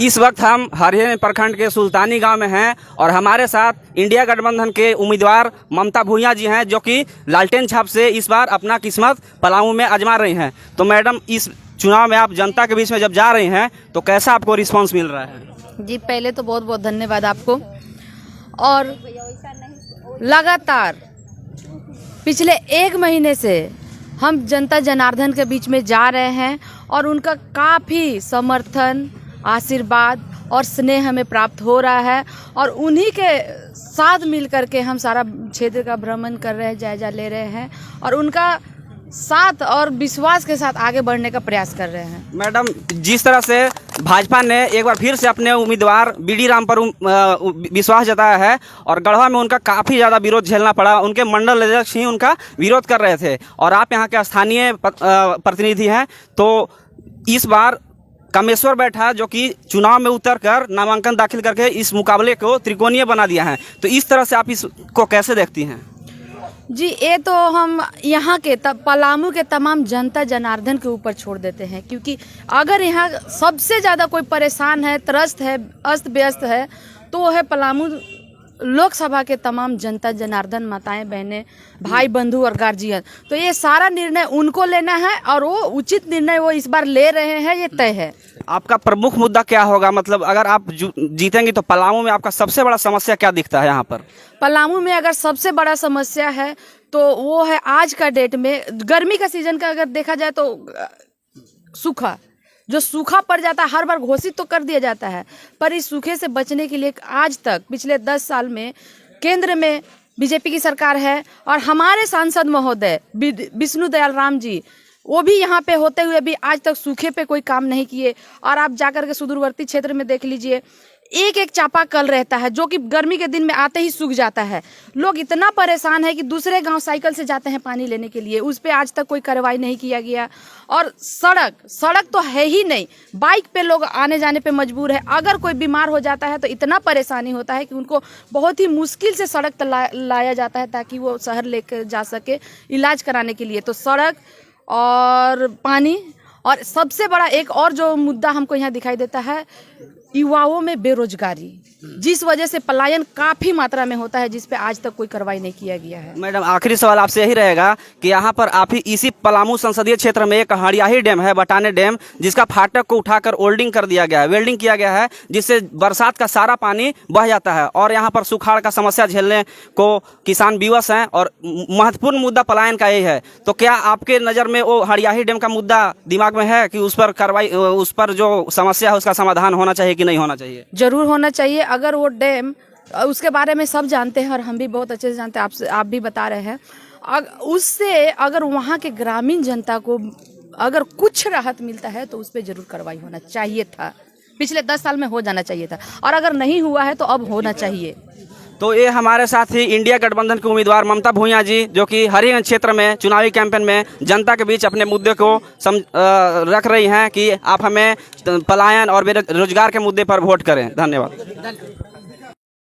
इस वक्त हम हरियाणा प्रखंड के सुल्तानी गांव में हैं और हमारे साथ इंडिया गठबंधन के उम्मीदवार ममता भूया जी हैं, जो कि लालटेन छाप से इस बार अपना किस्मत पलामू में आजमा रही हैं। तो मैडम, इस चुनाव में आप जनता के बीच में जब जा रही हैं तो कैसा आपको रिस्पांस मिल रहा है? जी, पहले तो बहुत बहुत धन्यवाद आपको। और लगातार पिछले 1 महीने से हम जनता जनार्दन के बीच में जा रहे हैं और उनका काफ़ी समर्थन, आशीर्वाद और स्नेह हमें प्राप्त हो रहा है और उन्हीं के साथ मिल करके हम सारा क्षेत्र का भ्रमण कर रहे हैं, जायजा ले रहे हैं और उनका साथ और विश्वास के साथ आगे बढ़ने का प्रयास कर रहे हैं। मैडम, जिस तरह से भाजपा ने एक बार फिर से अपने उम्मीदवार बीडी राम पर विश्वास जताया है और गढ़वा में उनका काफ़ी ज़्यादा विरोध झेलना पड़ा, उनके मंडल अध्यक्ष ही उनका विरोध कर रहे थे और आप यहाँ के स्थानीय प्रतिनिधि हैं, तो इस बार कामेश्वर बैठा जो कि चुनाव में उतरकर नामांकन दाखिल करके इस मुकाबले को त्रिकोणीय बना दिया है, तो इस तरह से आप इसको कैसे देखती हैं? जी, ये तो हम यहाँ के पलामू के तमाम जनता जनार्दन के ऊपर छोड़ देते हैं, क्योंकि अगर यहाँ सबसे ज़्यादा कोई परेशान है, त्रस्त है, अस्त व्यस्त है, तो वो है पलामू लोकसभा के तमाम जनता जनार्दन, माताएं, बहनें, भाई बंधु और गार्जियन। तो ये सारा निर्णय उनको लेना है और वो उचित निर्णय वो इस बार ले रहे हैं, ये तय है। आपका प्रमुख मुद्दा क्या होगा? मतलब अगर आप जीतेंगी तो पलामू में आपका सबसे बड़ा समस्या क्या दिखता है यहाँ पर? पलामू में अगर सबसे बड़ा समस्या है तो वो है आज का डेट में गर्मी का सीजन का अगर देखा जाए तो सूखा, जो सूखा पड़ जाता है हर बार घोषित तो कर दिया जाता है, पर इस सूखे से बचने के लिए आज तक पिछले 10 साल में केंद्र में बीजेपी की सरकार है और हमारे सांसद महोदय विष्णु दयाल राम जी, वो भी यहाँ पे होते हुए भी आज तक सूखे पे कोई काम नहीं किए। और आप जाकर के सुदूरवर्ती क्षेत्र में देख लीजिए, एक एक चापाकल रहता है जो कि गर्मी के दिन में आते ही सूख जाता है। लोग इतना परेशान है कि दूसरे गांव साइकिल से जाते हैं पानी लेने के लिए, उस पे आज तक कोई कार्रवाई नहीं किया गया। और सड़क तो है ही नहीं, बाइक पे लोग आने जाने पे मजबूर है। अगर कोई बीमार हो जाता है तो इतना परेशानी होता है कि उनको बहुत ही मुश्किल से सड़क तक लाया जाता है ताकि वो शहर लेकर जा सके इलाज कराने के लिए। तो सड़क और पानी, और सबसे बड़ा एक और जो मुद्दा हमको यहाँ दिखाई देता है, युवाओं में बेरोजगारी, जिस वजह से पलायन काफ़ी मात्रा में होता है, जिस पे आज तक कोई कार्रवाई नहीं किया गया है। मैडम, आखिरी सवाल आपसे यही रहेगा कि यहाँ पर आप ही इसी पलामू संसदीय क्षेत्र में एक हड़ियाही डैम है, बटाने डैम, जिसका फाटक को उठाकर वेल्डिंग कर दिया गया है, वेल्डिंग किया गया है, जिससे बरसात का सारा पानी बह जाता है और यहाँ पर सुखाड़ का समस्या झेलने को किसान विवश हैं और महत्वपूर्ण मुद्दा पलायन का यही है। तो क्या आपके नज़र में वो हड़ियाही डैम का मुद्दा दिमाग में है कि उस पर कार्रवाई, उस पर जो समस्या है उसका समाधान होना चाहिए कि नहीं होना चाहिए? जरूर होना चाहिए। अगर वो डैम, उसके बारे में सब जानते हैं और हम भी बहुत अच्छे से जानते हैं, आप भी बता रहे हैं, उससे अगर वहाँ के ग्रामीण जनता को अगर कुछ राहत मिलता है तो उस पर जरूर कार्रवाई होना चाहिए था। पिछले 10 साल में हो जाना चाहिए था और अगर नहीं हुआ है तो अब होना चाहिए। तो ये हमारे साथ ही इंडिया गठबंधन के उम्मीदवार ममता भूया जी, जो कि हरियाणा क्षेत्र में चुनावी कैंपेन में जनता के बीच अपने मुद्दे को रख रही हैं कि आप हमें पलायन और बेरोजगार के मुद्दे पर वोट करें। धन्यवाद।